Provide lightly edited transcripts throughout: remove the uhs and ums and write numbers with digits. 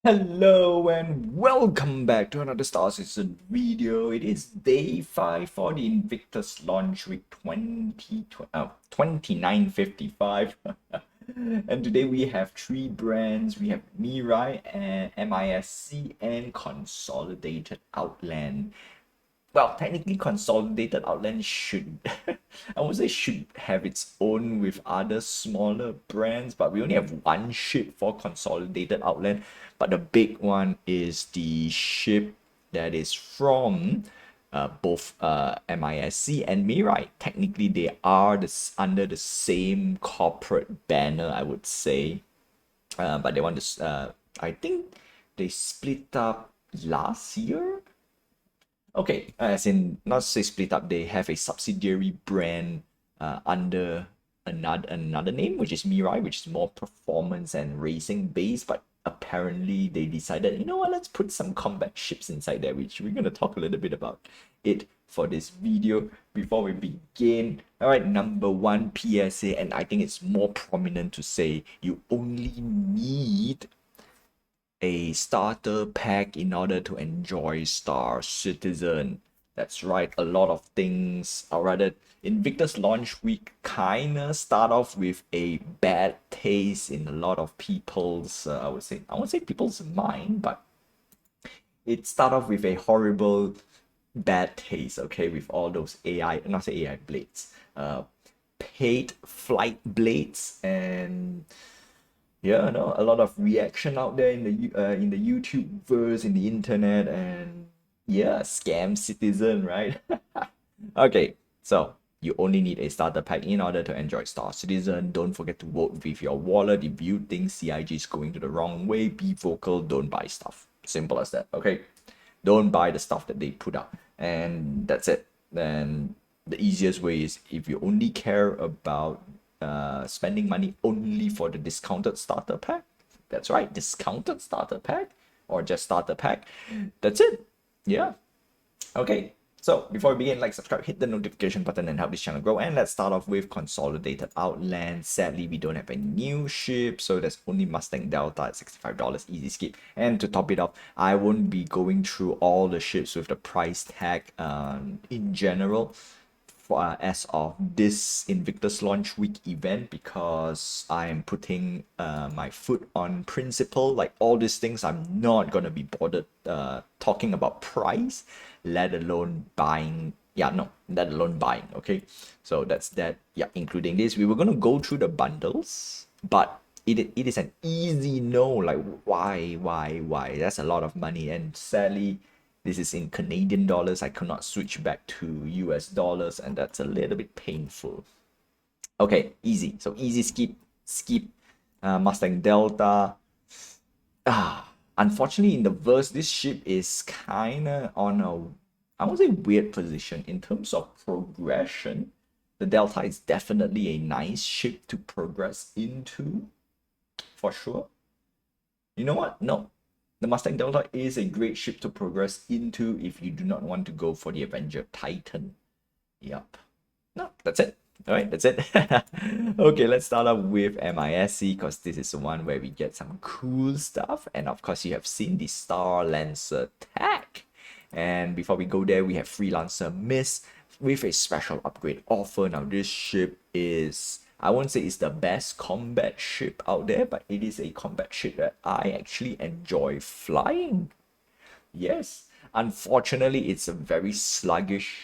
Hello and welcome back to another Star Citizen video. It is day 5 for the Invictus launch week 2955. And today we have three brands. We have Mirai and MISC and Consolidated Outland. Well, technically Consolidated Outland should I would say should have its own with other smaller brands, but we only have one ship for Consolidated Outland. But the big one is the ship that is from both MISC and Mirai. Technically they are under the same corporate banner, I would say. But they want to I think they split up last year. Okay, as in not say split up, they have a subsidiary brand under another name, which is Mirai, which is more performance and racing based. But apparently they decided, you know what, let's put some combat ships inside there, which we're gonna talk a little bit about it for this video before we begin. All right, number one PSA, and I think it's more prominent to say you only need a starter pack in order to enjoy Star Citizen. That's right, a lot of things, or rather, Invictus launch week kinda start off with a bad taste in a lot of people's, I won't say people's mind, but it start off with a horrible bad taste, okay, with all those AI, not say AI blades, paid flight blades, and yeah, no, a lot of reaction out there in the YouTube verse, in the internet, and yeah, scam citizen, right? Okay, so you only need a starter pack in order to enjoy Star Citizen. Don't forget to vote with your wallet. If you think CIG is going to the wrong way, be vocal, don't buy stuff. Simple as that, okay? Don't buy the stuff that they put out. And that's it. Then the easiest way is if you only care about spending money only for the discounted starter pack. That's right, discounted starter pack or just starter pack. That's it. Yeah. Okay. So before we begin, like, subscribe, hit the notification button and help this channel grow. And let's start off with Consolidated Outland. Sadly, we don't have a new ship, so there's only Mustang Delta at $65, easy skip. And to top it off, I won't be going through all the ships with the price tag in general as of this Invictus launch week event, because I am putting my foot on principle. Like all these things, I'm not gonna be bothered talking about price, let alone buying. Yeah, no, let alone buying. Okay, so that's that. Yeah, including this, we were gonna go through the bundles, but it is an easy no. Like why? That's a lot of money, and sadly this is in Canadian dollars. I cannot switch back to US dollars, and that's a little bit painful. Okay, easy. So easy skip. Mustang Delta. Unfortunately, in the verse, this ship is kinda on a, I won't say weird position in terms of progression. The Delta is definitely a nice ship to progress into, for sure. You know what? No, the Mustang Delta is a great ship to progress into if you do not want to go for the Avenger Titan. Yup. No, that's it. All right, that's it. Okay, let's start off with MISC, because this is the one where we get some cool stuff. And of course, you have seen the Starlancer TAC. And before we go there, we have Freelancer Miss with a special upgrade offer. Now, this ship is, I won't say it's the best combat ship out there, but it is a combat ship that I actually enjoy flying. Yes, unfortunately, it's a very sluggish,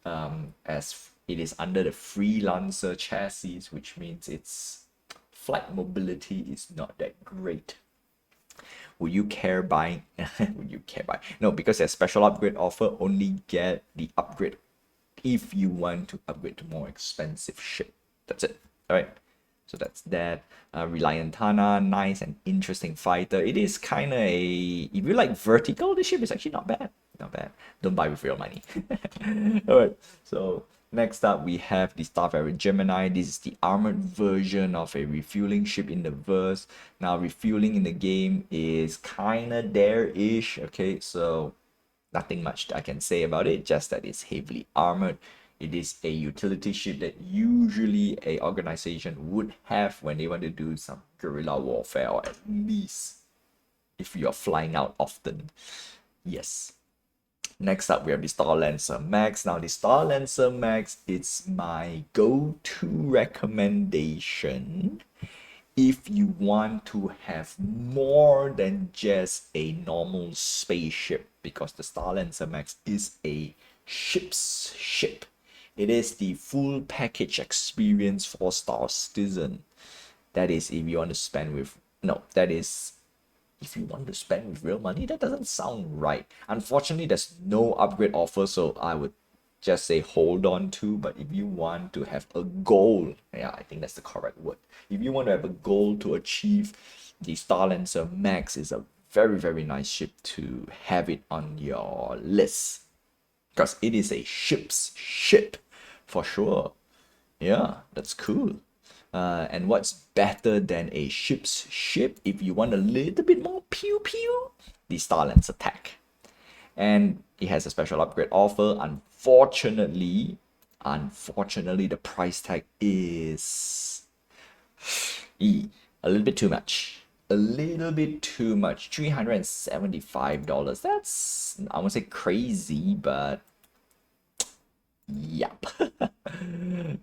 as it is under the Freelancer chassis, which means its flight mobility is not that great. Would you care buying? Would you care buy? No, because a special upgrade offer only get the upgrade if you want to upgrade to more expensive ship. That's it. All right. So that's that. Reliant Tana, nice and interesting fighter. It is kind of a, if you like vertical, the ship is actually not bad. Not bad. Don't buy with real money. All right. So next up, we have the Starfarer Gemini. This is the armored version of a refueling ship in the verse. Now, refueling in the game is kind of there-ish. Okay, so nothing much I can say about it, just that it's heavily armored. It is a utility ship that usually a organization would have when they want to do some guerrilla warfare, or at least if you're flying out often. Yes. Next up, we have the Starlancer Max. Now, the Starlancer Max, it's my go-to recommendation if you want to have more than just a normal spaceship, because the Starlancer Max is a ship's ship. It is the full package experience for Star Citizen. That is if you want to spend with, no, that is if you want to spend with real money. That doesn't sound right. Unfortunately, there's no upgrade offer, so I would just say hold on to. But if you want to have a goal, yeah, I think that's the correct word. If you want to have a goal to achieve, the Starlancer Max is a very, very nice ship to have it on your list, because it is a ship's ship for sure. Yeah, that's cool. And what's better than a ship's ship if you want a little bit more pew pew? The Starlancer TAC. And it has a special upgrade offer. Unfortunately, the price tag is a little bit too much. A little bit too much. $375. That's, I won't say crazy, but yep.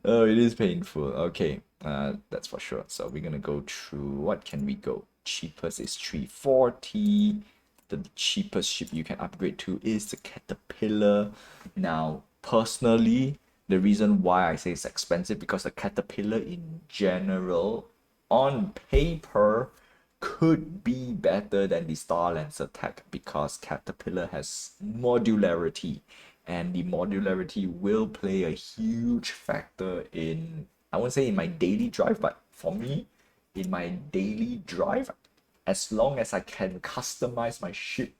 Oh, it is painful. Okay, that's for sure. So we're gonna go through, what can we go? Cheapest is 340. The cheapest ship you can upgrade to is the Caterpillar. Now, personally, the reason why I say it's expensive, because the Caterpillar in general, on paper, could be better than the Starlancer tech, because Caterpillar has modularity, and the modularity will play a huge factor in, I won't say in my daily drive, but for me, in my daily drive, as long as I can customize my ship,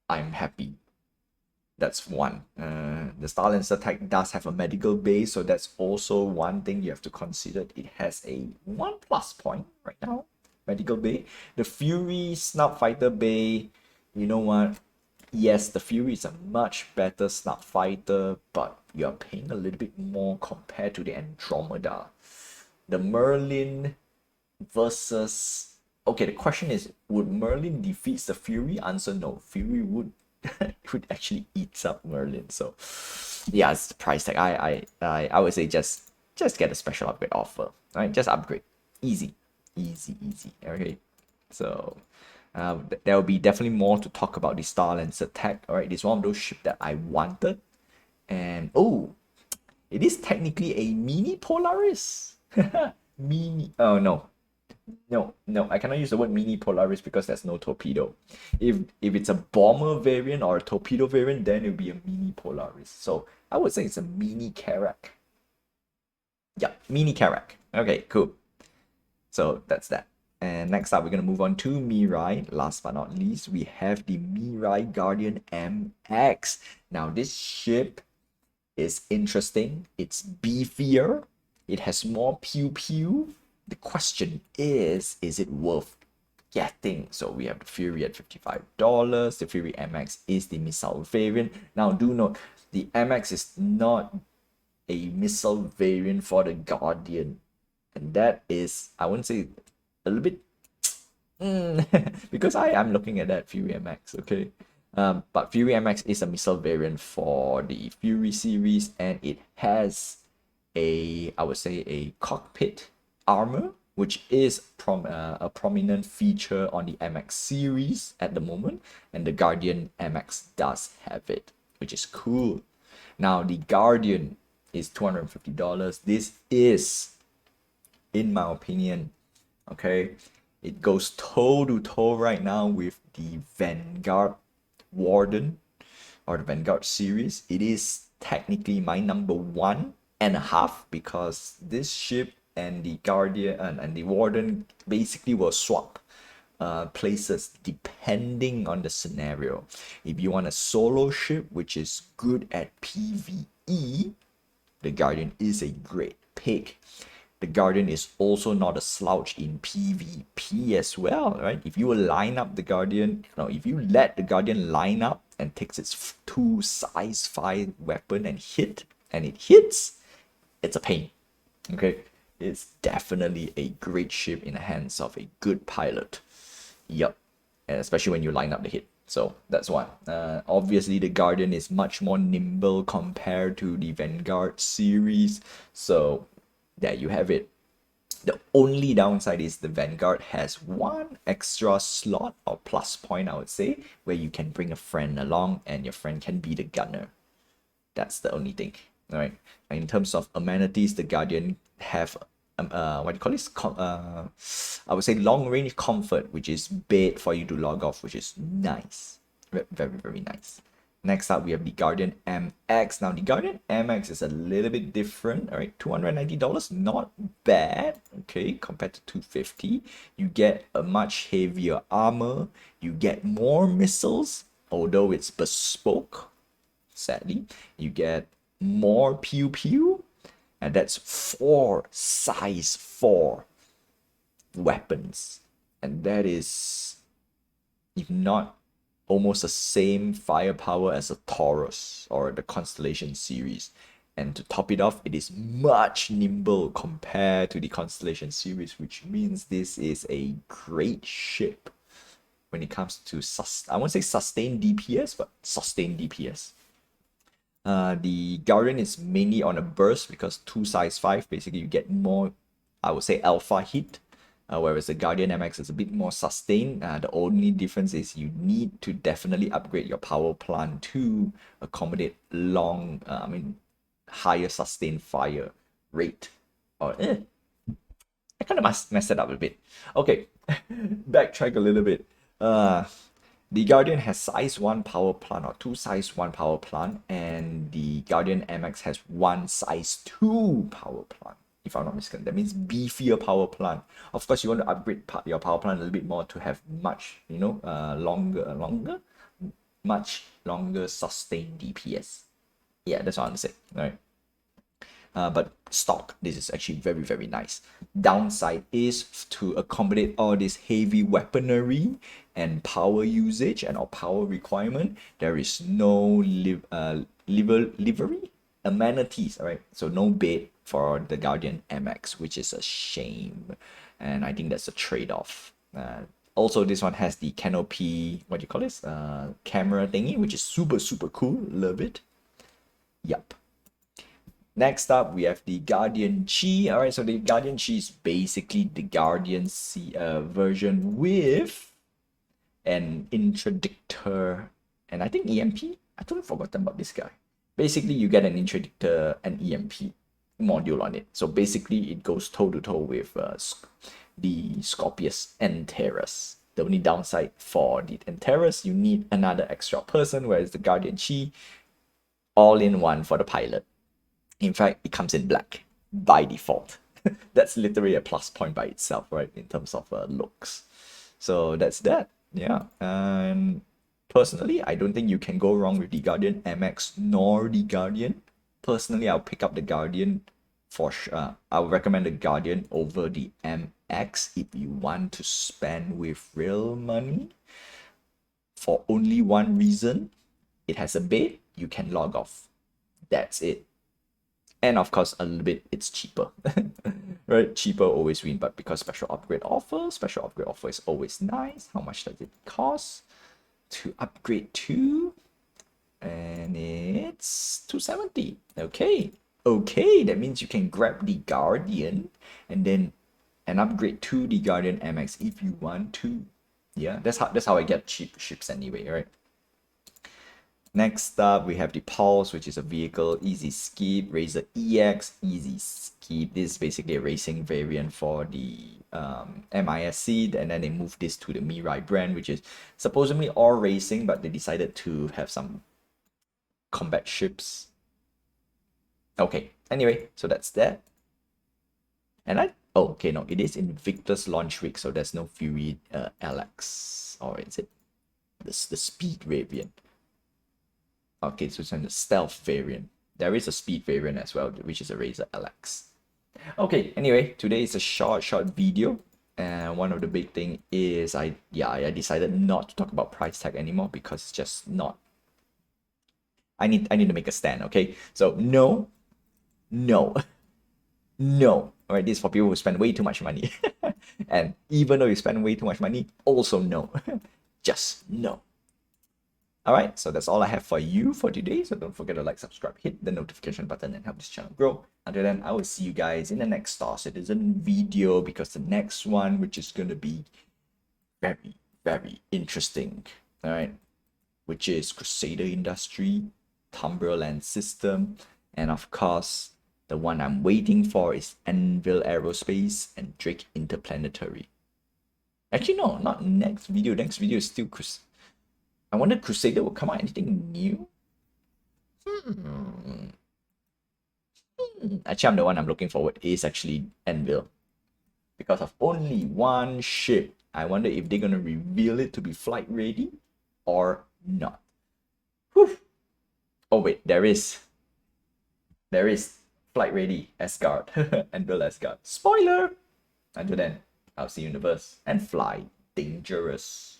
I'm happy. That's one. The Starlancer tech does have a medical bay, so that's also one thing you have to consider. It has a 1+ point right now, medical bay. The Fury Snub Fighter bay, you know what? Yes, the Fury is a much better snub fighter, but you're paying a little bit more compared to the Andromeda. The Merlin versus... Okay, the question is, would Merlin defeat the Fury? Answer no. Fury would would actually eat up Merlin. So yeah, it's the price tag. I would say just get a special upgrade offer. Right? Just upgrade. Easy. Easy. Okay. So there will be definitely more to talk about the Starlancer tech. Alright, it's one of those ships that I wanted. And oh, it is technically a mini Polaris. Mini. Oh no. No, I cannot use the word mini Polaris because there's no torpedo. If it's a bomber variant or a torpedo variant, then it'll be a mini Polaris. So I would say it's a mini Karak. Yeah, mini Karak. Okay, cool. So that's that. And next up, we're going to move on to Mirai. Last but not least, we have the Mirai Guardian MX. Now, this ship is interesting. It's beefier. It has more pew pew. The question is it worth getting? So we have the Fury at $55. The Fury MX is the missile variant. Now, do note, the MX is not a missile variant for the Guardian. And that is, I wouldn't say a little bit, because I am looking at that Fury MX, okay? But Fury MX is a missile variant for the Fury series, and it has I would say, a cockpit armor, which is a prominent feature on the MX series at the moment, and the Guardian MX does have it, which is cool. Now, the Guardian is $250. This is, in my opinion, okay, it goes toe to toe right now with the Vanguard Warden or the Vanguard series. It is technically my number 1.5, because this ship and the Guardian and the Warden basically will swap places depending on the scenario. If you want a solo ship which is good at PvE, the Guardian is a great pick. The Guardian is also not a slouch in PvP as well, right? If you line up the Guardian, if you let the Guardian line up and takes its 2 size 5 weapon and it hits, it's a pain. Okay, it's definitely a great ship in the hands of a good pilot. Yup. especially when you line up the hit. So that's one. Obviously, the Guardian is much more nimble compared to the Vanguard series. So there you have it. The only downside is the Vanguard has one extra slot or plus point, I would say, where you can bring a friend along and your friend can be the gunner. That's the only thing. All right. In terms of amenities, the Guardian have what do you call this? I would say long range comfort, which is bed for you to log off, which is nice, very very nice. Next up, we have the Guardian MX. Now, the Guardian MX is a little bit different. All right, $290, not bad. Okay, compared to 250, you get a much heavier armor. You get more missiles, although it's bespoke. Sadly, you get more pew pew, and that's 4 size 4 weapons, and that is, if not almost the same firepower as a Taurus or the Constellation series. And to top it off, it is much nimble compared to the Constellation series, which means this is a great ship when it comes to I won't say sustained DPS, but sustained DPS. The Guardian is mainly on a burst because 2 size 5, basically you get more, I would say, alpha hit, whereas the Guardian MX is a bit more sustained. The only difference is you need to definitely upgrade your power plant to accommodate higher sustained fire rate. Or I kind of messed it up a bit. Okay, backtrack a little bit. The Guardian has size 1 power plant or 2 size 1 power plant, and the Guardian MX has 1 size 2 power plant, if I'm not mistaken. That means beefier power plant. Of course, you want to upgrade your power plant a little bit more to have much, much longer sustained DPS. Yeah, that's what I'm saying. All right. But stock, this is actually very very nice. Downside is to accommodate all this heavy weaponry and power usage and or power requirement, there is no livery amenities. All right, so no bed for the Guardian MX, which is a shame, and I think that's a trade-off. Also, this one has the canopy, what do you call this, camera thingy, which is super super cool. Love it. Yup. Next up, we have the Guardian Chi. All right, so the Guardian Chi is basically the Guardian version with an interdictor and I think EMP. I totally forgotten about this guy. Basically, you get an interdictor and EMP module on it. So basically, it goes toe to toe with the Scorpius Enterus. The only downside for the Enterus, you need another extra person, whereas the Guardian Chi, all in one for the pilot. In fact, it comes in black by default. That's literally a plus point by itself, right? In terms of looks. So that's that. Yeah. And personally, I don't think you can go wrong with the Guardian MX nor the Guardian. Personally, I'll pick up the Guardian for sure. I would recommend the Guardian over the MX if you want to spend with real money. For only one reason, it has a bed, you can log off. That's it. And of course, a little bit, it's cheaper, right? Cheaper always win, but because special upgrade offer is always nice. How much does it cost to upgrade to? And it's 270. Okay, that means you can grab the Guardian and then an upgrade to the Guardian MX if you want to. Yeah, that's how I get cheap ships anyway, right? Next up, we have the Pulse, which is a vehicle, easy skip, Razor EX, easy skip. This is basically a racing variant for the MISC, and then they moved this to the Mirai brand, which is supposedly all racing, but they decided to have some combat ships. Okay, anyway, so that's that. And it is Invictus launch week, so there's no Fury LX, or is it the speed variant? Okay, so it's on the stealth variant. There is a speed variant as well, which is a Razor LX. Okay, anyway, today is a short video. And one of the big thing is I decided not to talk about price tag anymore because it's just not. I need to make a stand, okay? So no. Alright, this is for people who spend way too much money. And even though you spend way too much money, also no. just know. Alright, so that's all I have for you for today. So don't forget to like, subscribe, hit the notification button, and help this channel grow. Until then, I will see you guys in the next Star Citizen video, because the next one, which is going to be very, very interesting, alright, which is Crusader Industry, Tumberland System, and of course, the one I'm waiting for is Anvil Aerospace and Drake Interplanetary. Actually, no, not next video. Next video is still I wonder Crusader will come out anything new? Actually, I'm the one I'm looking forward is actually Anvil. Because of only one ship. I wonder if they're gonna reveal it to be flight ready or not. Whew. Oh wait, there is flight ready Asgard. Anvil Asgard. Spoiler! Until then, I'll see you in the verse and fly dangerous.